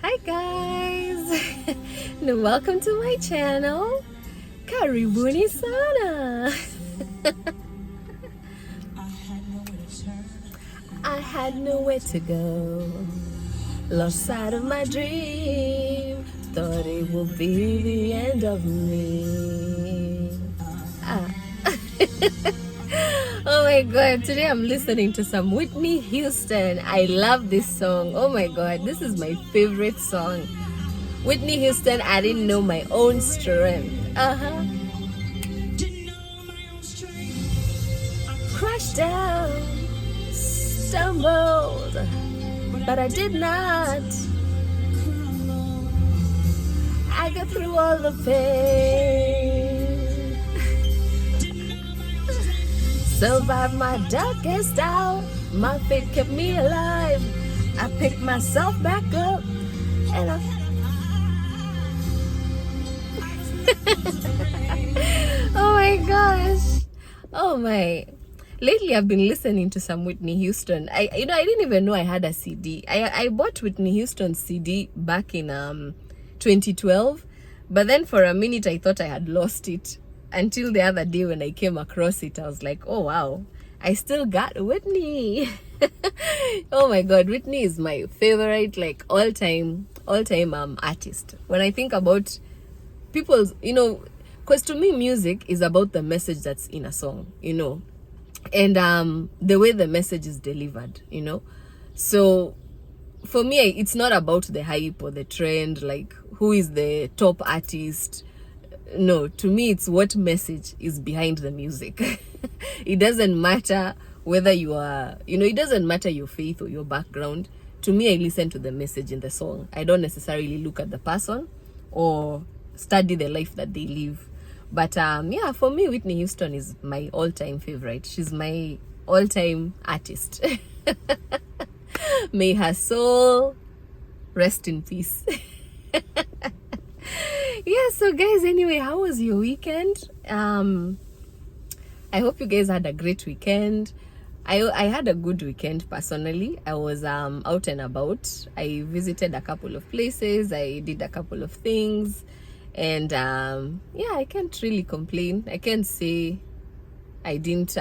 Hi guys, and welcome to my channel. Karibuni sana. I had nowhere to go, lost sight of my dream, thought it would be the end of me. Oh my god, today I'm listening to some Whitney Houston. I love this song. Oh my god, this is my favorite song. Whitney Houston, I didn't know my own strength. Crashed down, stumbled, but I did not. I got through all the pain, survived my darkest hour. My faith kept me alive. I picked myself back up, and oh my gosh. Oh my. Lately I've been listening to some Whitney Houston. I didn't even know I had a CD. I bought Whitney Houston's CD back in 2012, but then for a minute I thought I had lost it until the other day when I came across it. I was like, oh wow, I still got Whitney. Oh my god, Whitney is my favorite, like all-time artist. When I think about people's, because to me music is about the message that's in a song, and the way the message is delivered. So for me, it's not about the hype or the trend, like who is the top artist. No, to me it's what message is behind the music. It doesn't matter whether you are, it doesn't matter your faith or your background. To me, I listen to the message in the song. I don't necessarily look at the person or study the life that they live. But yeah, for me, Whitney Houston is my all-time favorite. She's my all-time artist. May her soul rest in peace. Yeah, so guys, anyway, how was your weekend? I hope you guys had a great weekend. I had a good weekend personally. I was out and about. I visited a couple of places. I did a couple of things. And yeah, I can't really complain. I can't say I didn't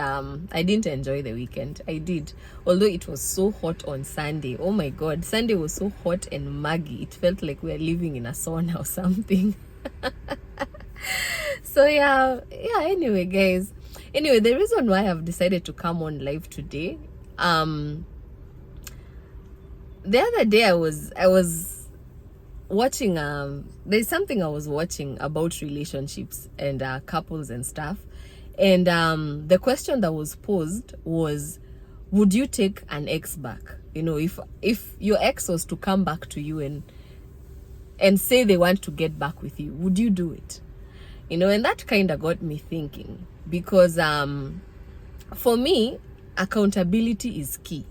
enjoy the weekend. I did, although it was so hot on Sunday. Oh my god, Sunday was so hot and muggy. It felt like we were living in a sauna or something. So yeah, anyway guys, the reason why I've decided to come on live today, the other day I was watching, there's something I was watching about relationships and couples and stuff, and the question that was posed was, would you take an ex back? If your ex was to come back to you and say they want to get back with you, would you do it? And that kind of got me thinking, because for me, accountability is key.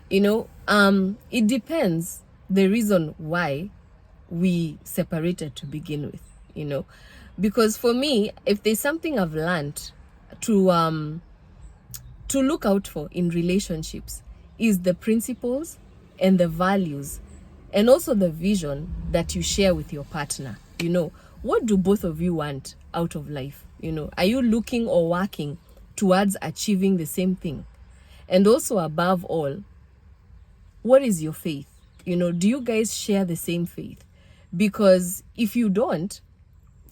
It depends the reason why we separated to begin with, because for me, if there's something I've learned to look out for in relationships, is the principles and the values and also the vision that you share with your partner. What do both of you want out of life? Are you looking or working towards achieving the same thing? And also, above all, what is your faith? Do you guys share the same faith? Because if you don't,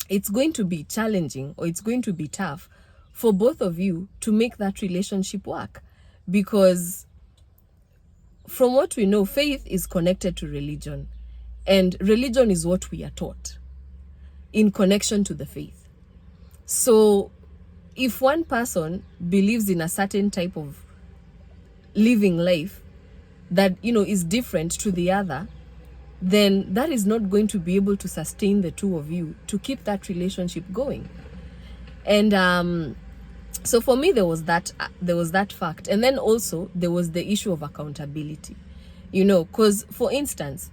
it's going to be challenging, or it's going to be tough for both of you to make that relationship work. Because from what we know, faith is connected to religion, and religion is what we are taught in connection to the faith. So if one person believes in a certain type of living life that is different to the other, then that is not going to be able to sustain the two of you to keep that relationship going. And so for me, there was that fact. And then also there was the issue of accountability, because for instance,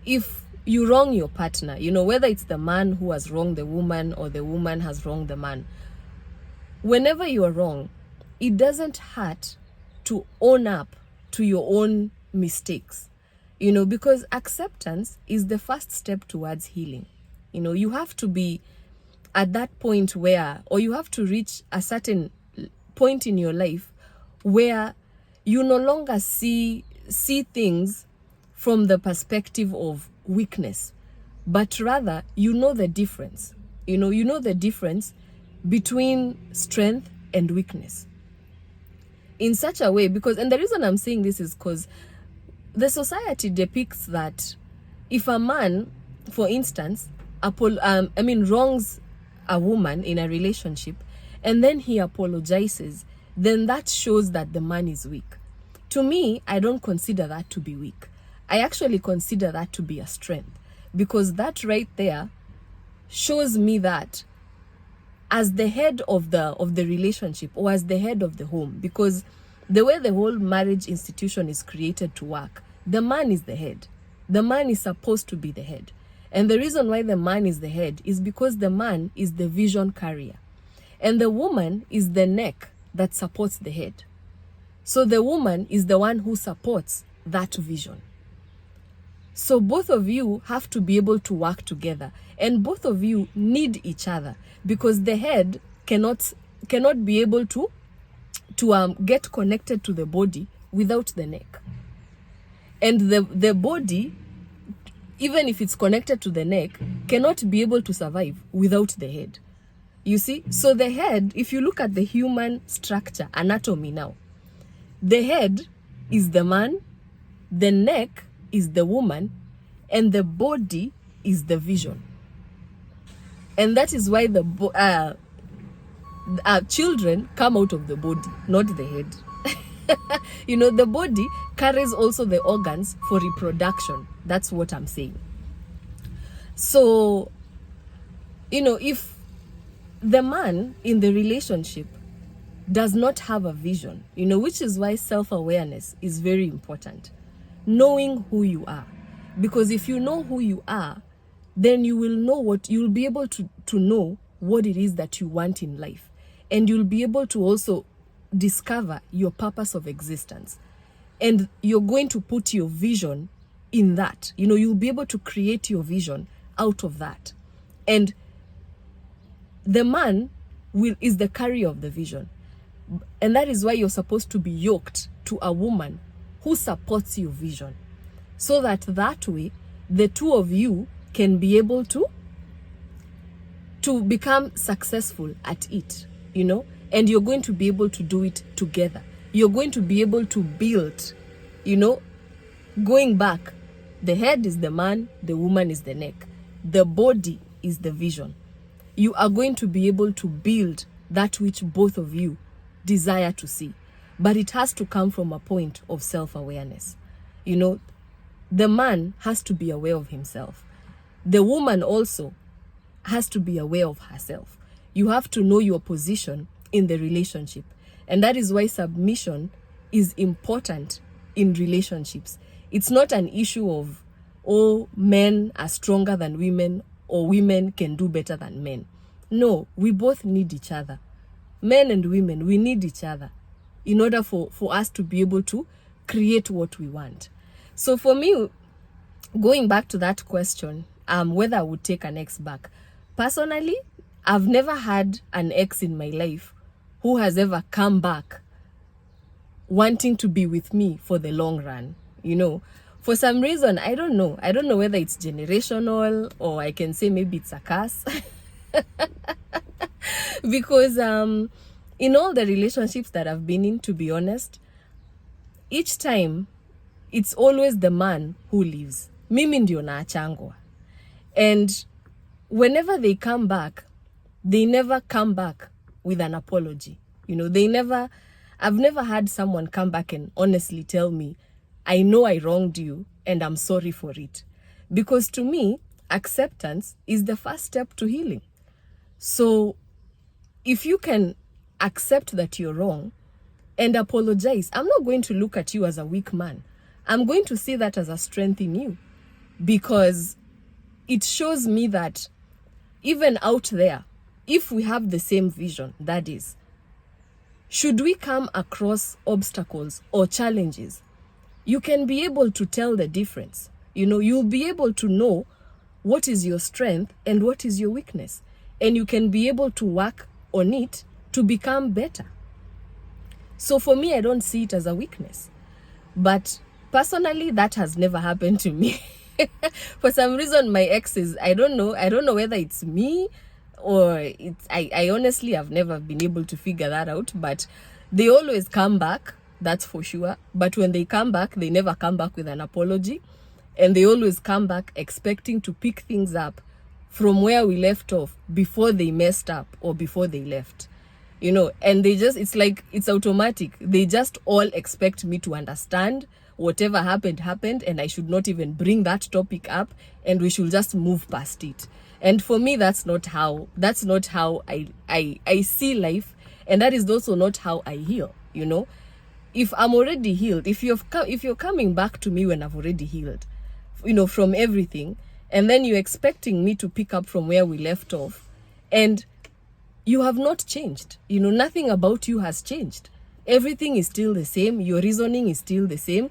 if you wrong your partner, whether it's the man who has wronged the woman or the woman has wronged the man, whenever you are wrong, it doesn't hurt to own up to your own mistakes you know, because acceptance is the first step towards healing. You know, you have to be at that point where, or you have to reach a certain point in your life where you no longer see things from the perspective of weakness, but rather you know the difference. You know the difference between strength and weakness in such a way, because, and the reason I'm saying this is because the society depicts that if a man, for instance, wrongs a woman in a relationship and then he apologizes, then that shows that the man is weak. To me, I don't consider that to be weak. I actually consider that to be a strength, because that right there shows me that as the head of the relationship, or as the head of the home, because the way the whole marriage institution is created to work, the man is the head. The man is supposed to be the head. And the reason why the man is the head is because the man is the vision carrier. And the woman is the neck that supports the head. So the woman is the one who supports that vision. So both of you have to be able to work together, and both of you need each other, because the head cannot be able to get connected to the body without the neck. And the body, even if it's connected to the neck, cannot be able to survive without the head. You see? So the head, if you look at the human structure, anatomy now, the head is the man, the neck is the woman, and the body is the vision. And that is why the children come out of the body, not the head. You know, the body carries also the organs for reproduction. That's what I'm saying. So, you know, if the man in the relationship does not have a vision, you know, which is why self-awareness is very important. Knowing who you are. Because if you know who you are, then you will know you'll be able to know what it is that you want in life. And you'll be able to also discover your purpose of existence. And you're going to put your vision in that. You know, you'll be able to create your vision out of that. And the man is the carrier of the vision. And that is why you're supposed to be yoked to a woman who supports your vision. So that way, the two of you can be able to become successful at it, you know, and you're going to be able to do it together. You're going to be able to build, you know, going back, the head is the man, the woman is the neck, the body is the vision. You are going to be able to build that which both of you desire to see. But it has to come from a point of self-awareness. You know, the man has to be aware of himself. The woman also has to be aware of herself. You have to know your position in the relationship. And that is why submission is important in relationships. It's not an issue of, oh, men are stronger than women, or women can do better than men. No, we both need each other. Men and women, we need each other in order for us to be able to create what we want. So for me, going back to that question, whether I would take an ex back, personally, I've never had an ex in my life who has ever come back wanting to be with me for the long run. You know, for some reason, I don't know whether it's generational, or I can say maybe it's a curse. Because in all the relationships that I've been in, to be honest, each time it's always the man who leaves. Mimi ndio naachangwa. And whenever they come back, they never come back with an apology. You know, I've never had someone come back and honestly tell me, I know I wronged you and I'm sorry for it. Because to me, acceptance is the first step to healing. So if you can accept that you're wrong and apologize, I'm not going to look at you as a weak man. I'm going to see that as a strength in you, because it shows me that even out there, if we have the same vision, that is, should we come across obstacles or challenges, you can be able to tell the difference. You'll be able to know what is your strength and what is your weakness. And you can be able to work on it to become better. So for me, I don't see it as a weakness. But personally, that has never happened to me. For some reason, my exes, I don't know whether it's me or I honestly have never been able to figure that out, but they always come back, that's for sure. But when they come back, they never come back with an apology, and they always come back expecting to pick things up from where we left off before they messed up or before they left. And it's like it's automatic. They just all expect me to understand whatever happened, and I should not even bring that topic up, and we should just move past it. And for me, that's not how I see life, and that is also not how I heal. If I'm already healed, if you're coming back to me when I've already healed, from everything, and then you're expecting me to pick up from where we left off, and you have not changed. Nothing about you has changed. Everything is still the same. Your reasoning is still the same.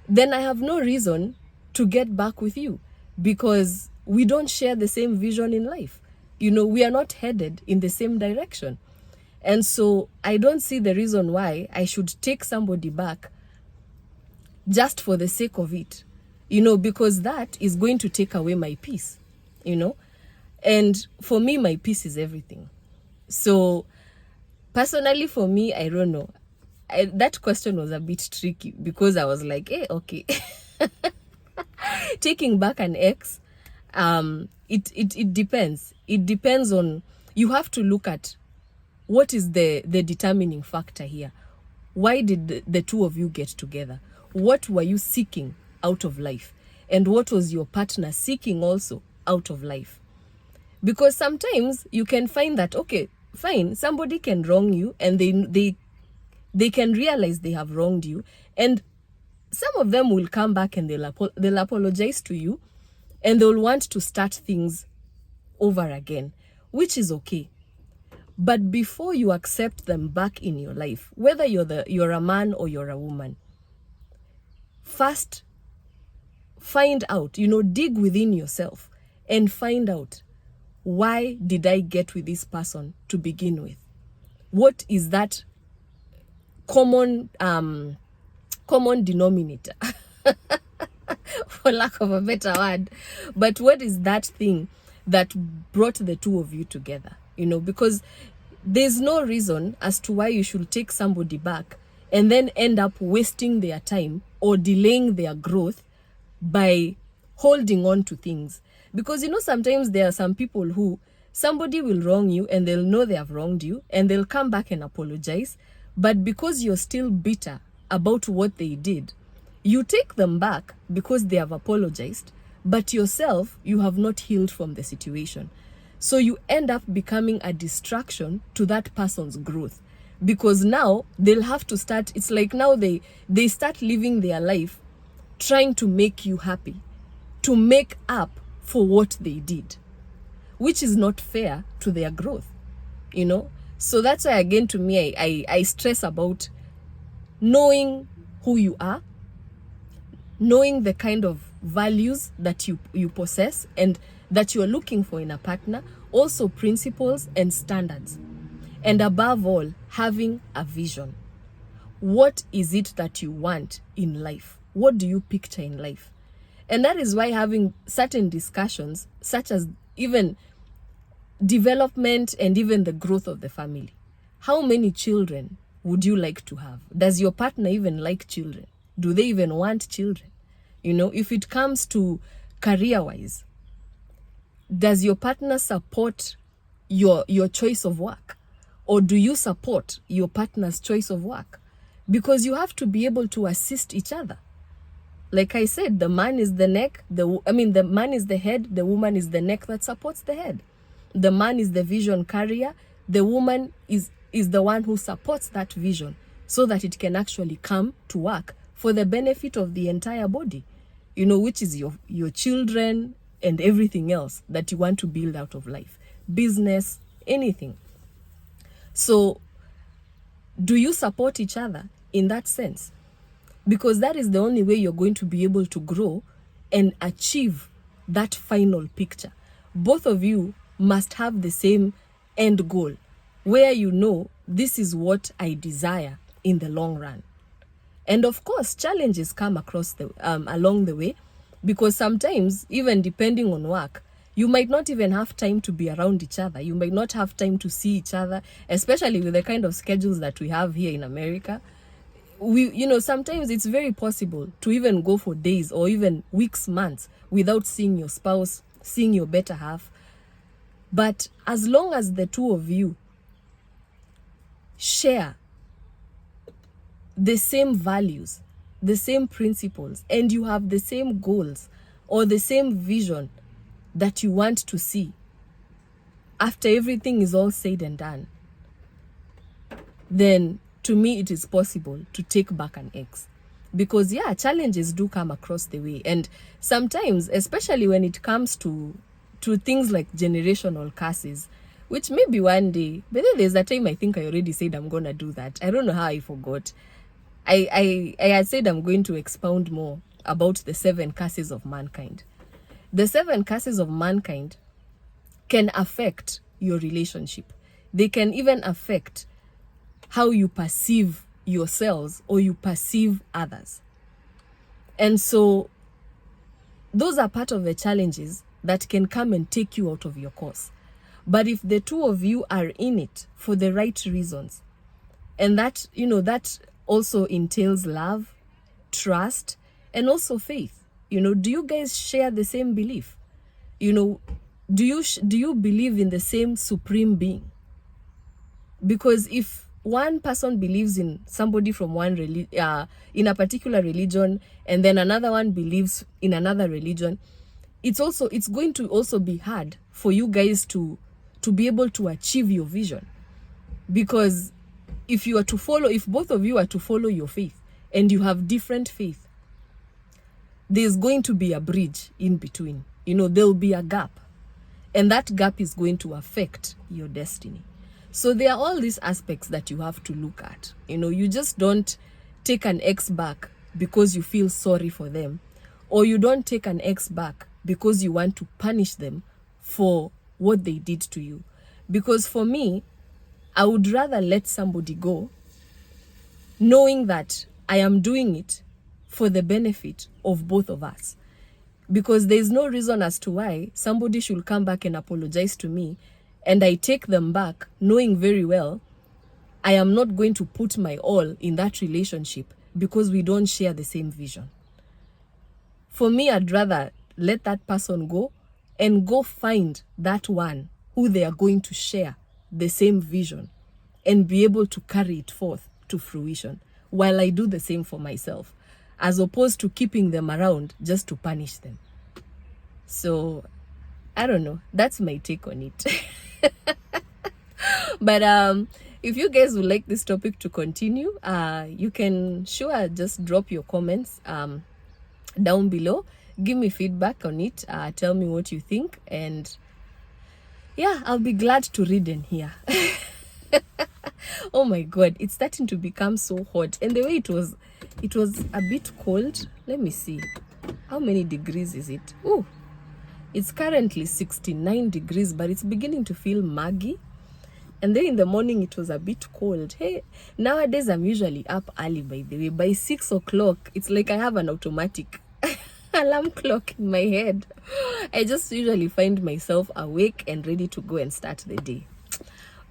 Then I have no reason to get back with you, because we don't share the same vision in life. We are not headed in the same direction. And so I don't see the reason why I should take somebody back just for the sake of it, because that is going to take away my peace, and for me, my peace is everything. So personally, for me, I don't know. That question was a bit tricky, because I was like, okay. Taking back an ex, it depends. It depends on, you have to look at what is the determining factor here. Why did the two of you get together? What were you seeking out of life? And what was your partner seeking also out of life? Because sometimes you can find that, okay, fine, somebody can wrong you, and they can realize they have wronged you, and some of them will come back and they'll apologize to you, and they'll want to start things over again, which is okay. But before you accept them back in your life, whether you're a man or you're a woman, first find out, dig within yourself and find out, why did I get with this person to begin with? What is that common denominator? For lack of a better word. But what is that thing that brought the two of you together? Because there's no reason as to why you should take somebody back and then end up wasting their time or delaying their growth by holding on to things. Because sometimes there are some people who, somebody will wrong you and they'll know they have wronged you and they'll come back and apologize, but because you're still bitter about what they did, you take them back because they have apologized, but yourself, you have not healed from the situation. So you end up becoming a distraction to that person's growth, because now they'll have to start, it's like now they start living their life trying to make you happy, to make up for what they did, which is not fair to their growth, So that's why, again, to me, I stress about knowing who you are, knowing the kind of values that you possess and that you're looking for in a partner, also principles and standards, and above all, having a vision. What is it that you want in life? What do you picture in life? And that is why having certain discussions, such as even development and even the growth of the family. How many children would you like to have? Does your partner even like children? Do they even want children? If it comes to career-wise, does your partner support your choice of work? Or do you support your partner's choice of work? Because you have to be able to assist each other. Like I said, the man is the neck, the man is the head, the woman is the neck that supports the head. The man is the vision carrier, the woman is the one who supports that vision so that it can actually come to work for the benefit of the entire body, which is your children and everything else that you want to build out of life, business, anything. So do you support each other in that sense? because that is the only way you're going to be able to grow and achieve that final picture. Both of you must have the same end goal, where you know this is what I desire in the long run. And of course, challenges come across the along the way, because sometimes, even depending on work, you might not even have time to be around each other. You might not have time to see each other, especially with the kind of schedules that we have here in America. Sometimes it's very possible to even go for days or even weeks, months without seeing your spouse, seeing your better half. But as long as the two of you share the same values, the same principles, and you have the same goals or the same vision that you want to see after everything is all said and done, then to me it is possible to take back an ex. Because challenges do come across the way, and sometimes, especially when it comes to things like generational curses, which maybe one day, but then there's a time I think I already said I'm gonna do that. I don't know how I forgot. I had said I'm going to expound more about the 7 curses of mankind. The 7 curses of mankind can affect your relationship. They can even affect how you perceive yourselves or you perceive others. And so those are part of the challenges that can come and take you out of your course. But if the two of you are in it for the right reasons, and that, that also entails love, trust, and also faith. Do you guys share the same belief? Do you believe in the same supreme being? Because if one person believes in somebody from in a particular religion, and then another one believes in another religion, it's going to also be hard for you guys to be able to achieve your vision. Because if both of you are to follow your faith and you have different faith, there's going to be a bridge in between. There'll be a gap, and that gap is going to affect your destiny. So there are all these aspects that you have to look at. You just don't take an ex back because you feel sorry for them, or you don't take an ex back because you want to punish them for what they did to you. Because for me, I would rather let somebody go knowing that I am doing it for the benefit of both of us. Because there's no reason as to why somebody should come back and apologize to me, and I take them back knowing very well I am not going to put my all in that relationship because we don't share the same vision. For me, I'd rather let that person go and go find that one who they are going to share the same vision and be able to carry it forth to fruition, while I do the same for myself, as opposed to keeping them around just to punish them. So I don't know, that's my take on it. But if you guys would like this topic to continue, you can just drop your comments down below. Give me feedback on it. Tell me what you think, and I'll be glad to read and hear. Oh my god, it's starting to become so hot, and the way it was a bit cold. Let me see, how many degrees is it? Oh, it's currently 69 degrees, but it's beginning to feel muggy. And then in the morning it was a bit cold. Hey, nowadays I'm usually up early, by the way. By 6 o'clock, it's like I have an automatic alarm clock in my head. I just usually find myself awake and ready to go and start the day.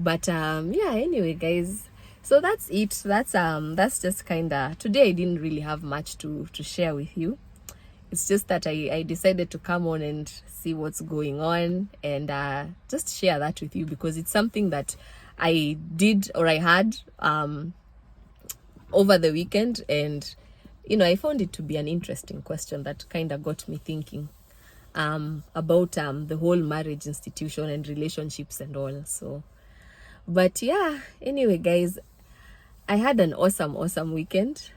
But anyway guys, so that's it. That's just kinda, today I didn't really have much to share with you. It's just that I decided to come on and see what's going on, and just share that with you, because it's something that I did, or I had over the weekend, and I found it to be an interesting question that kind of got me thinking about the whole marriage institution and relationships and all. So, but anyway guys, I had an awesome weekend.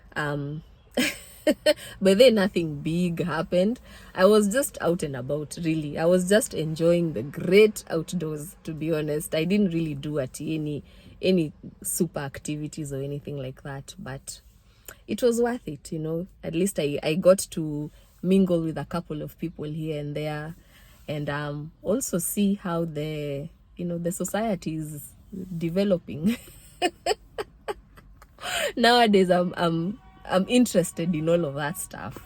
But then nothing big happened. I was just out and about, really. I was just enjoying the great outdoors, to be honest. I didn't really do any super activities or anything like that. But it was worth it, you know. At least I got to mingle with a couple of people here and there, and also see how the society is developing. Nowadays I'm interested in all of that stuff.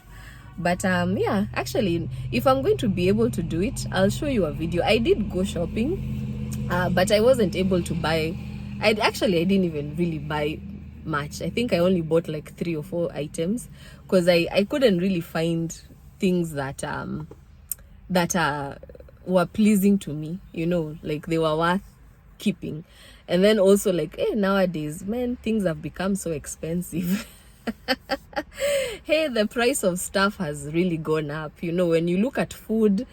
But yeah, actually, if I'm going to be able to do it, I'll show you a video. I did go shopping, but I wasn't able to buy. I didn't even really buy much. I think I only bought like 3 or 4 items, because I couldn't really find things that were pleasing to me, you know, like they were worth keeping. And then also, like, nowadays, man, things have become so expensive. Hey, the price of stuff has really gone up. You know, when you look at food,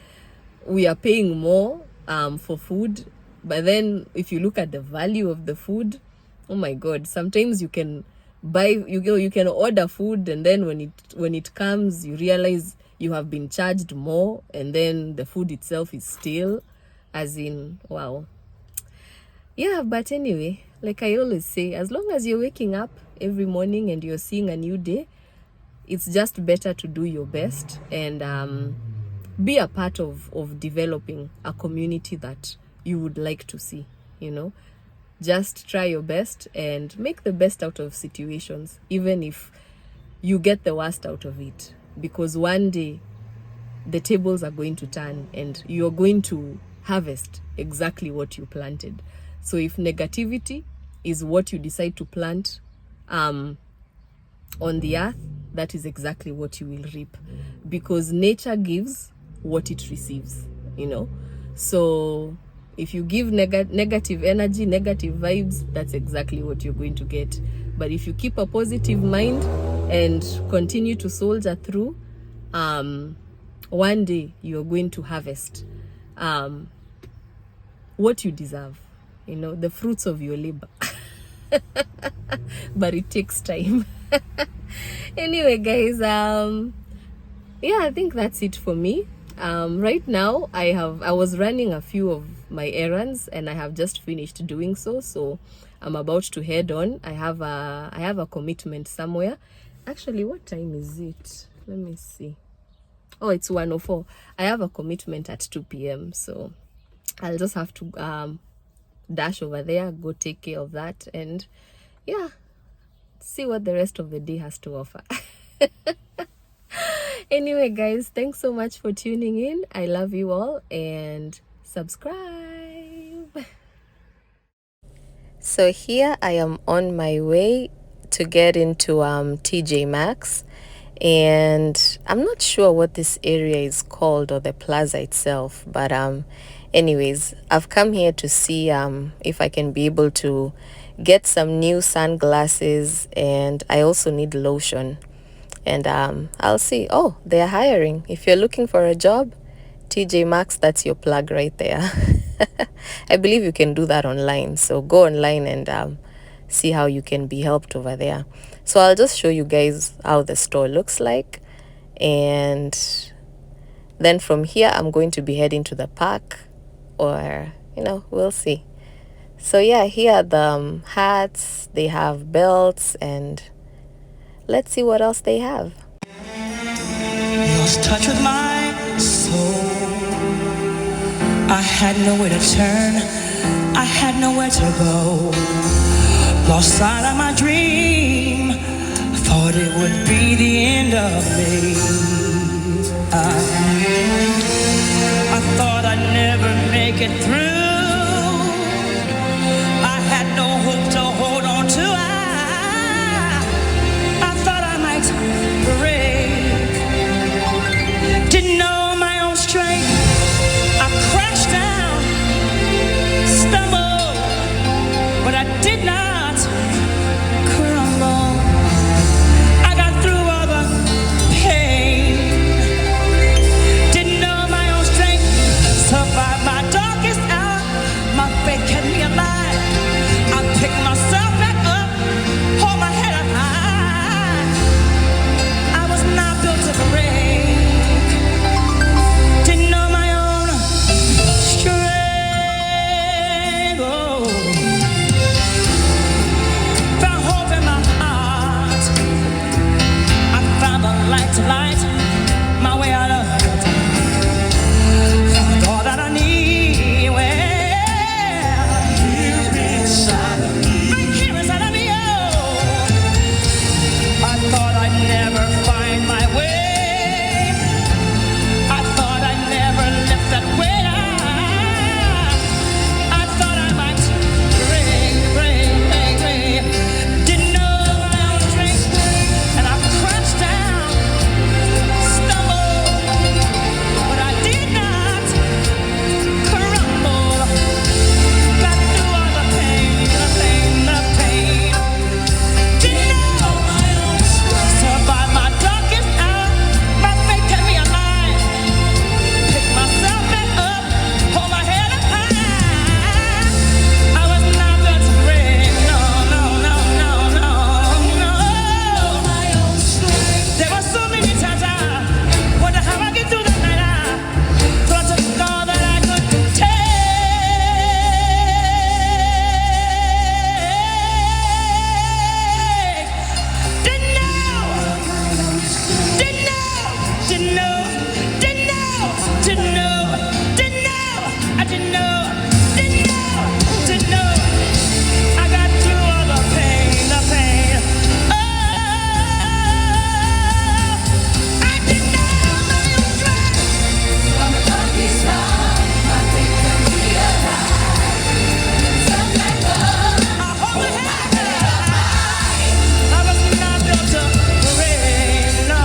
we are paying more for food. But then if you look at the value of the food, oh my God, sometimes you can you can order food, and then when it comes, you realize you have been charged more, and then the food itself is still, as in, wow. Yeah, but anyway, like I always say, as long as you're waking up every morning and you're seeing a new day, it's just better to do your best and be a part of developing a community that you would like to see, you know. Just try your best and make the best out of situations, even if you get the worst out of it, because one day the tables are going to turn and you're going to harvest exactly what you planted. So if negativity is what you decide to plant on the earth, that is exactly what you will reap, because nature gives what it receives, you know. So if you give negative energy, negative vibes, that's exactly what you're going to get. But if you keep a positive mind and continue to soldier through, one day you're going to harvest what you deserve, you know, the fruits of your labor. But it takes time. Anyway, guys, yeah, I think that's it for me. Right now I was running a few of my errands, and I have just finished doing so I'm about to head on. I have a commitment somewhere. Actually, what time is it? Let me see. Oh, it's 1:04. I have a commitment at 2 p.m. So I'll just have to dash over there, go take care of that, and yeah, see what the rest of the day has to offer. Anyway, guys, thanks so much for tuning in. I love you all, and subscribe. So here I am on my way to get into TJ Maxx, and I'm not sure what this area is called, or the plaza itself, but anyways, I've come here to see if I can be able to get some new sunglasses, and I also need lotion. And I'll see. Oh, they're hiring. If you're looking for a job, TJ Maxx, that's your plug right there. I believe you can do that online. So go online and see how you can be helped over there. So I'll just show you guys how the store looks like. And then from here, I'm going to be heading to the park, or, you know, we'll see. So yeah, here are the hats. They have belts, and let's see what else they have. Lost touch with my soul. I had nowhere to turn. I had nowhere to go. Lost sight of my dream. Thought it would be the end of me. I thought I'd never make it through. I had no hope to hold on to. I thought I might break. Didn't know my own strength. I crashed down, stumbled, but I did not crumble. I got through all the pain. Didn't know my own strength. Survived my darkest hour. didn't know, didn't know, didn't know, didn't know, I didn't know, didn't know, didn't know. I got through all the pain, the pain. Oh, I didn't know my strength. From the lucky star, my faith can realize. Some like love, I hold the head. I was not built to parade. No,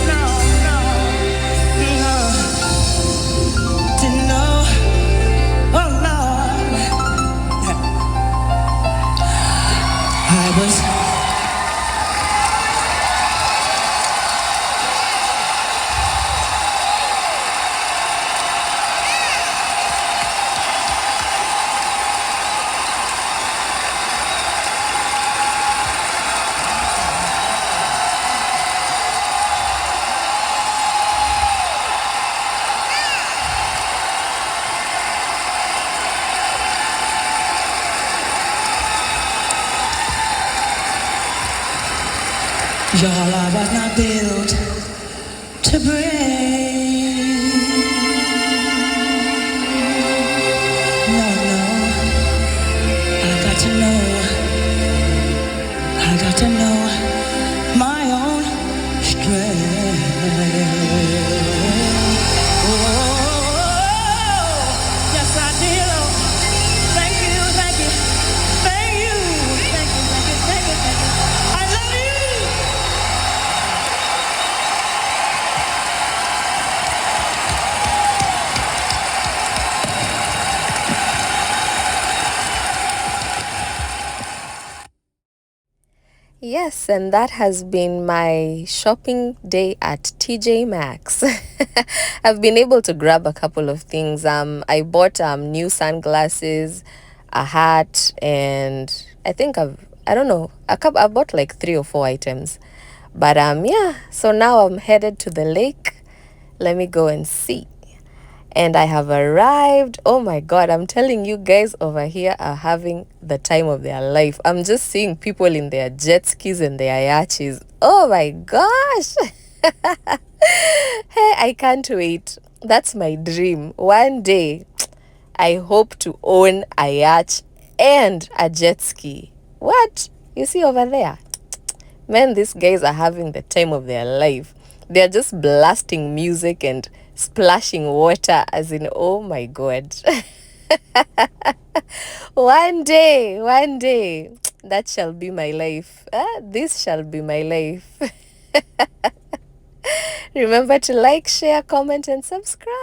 no, no, no. Didn't know. Oh Lord, I was. Y'all, I was not built to break. No, no. I got to know. I got to know my own strength. Oh, yes, I did. Oh, thank you, thank you, thank you, thank you, thank you, thank you, thank you. I love you. Yes, and that has been my shopping day at TJ Maxx. I've been able to grab a couple of things. I bought new sunglasses, a hat, and I think I don't know, I bought like 3 or 4 items. But yeah, so now I'm headed to the lake. Let me go and see. And I have arrived. Oh my God, I'm telling you, guys over here are having the time of their life. I'm just seeing people in their jet skis and their yachts. Oh my gosh. Hey, I can't wait. That's my dream. One day, I hope to own a yacht and a jet ski. What? You see over there? Man, these guys are having the time of their life. They're just blasting music and splashing water, as in, oh my God. One day, that shall be my life. This shall be my life. Remember to like, share, comment, and subscribe.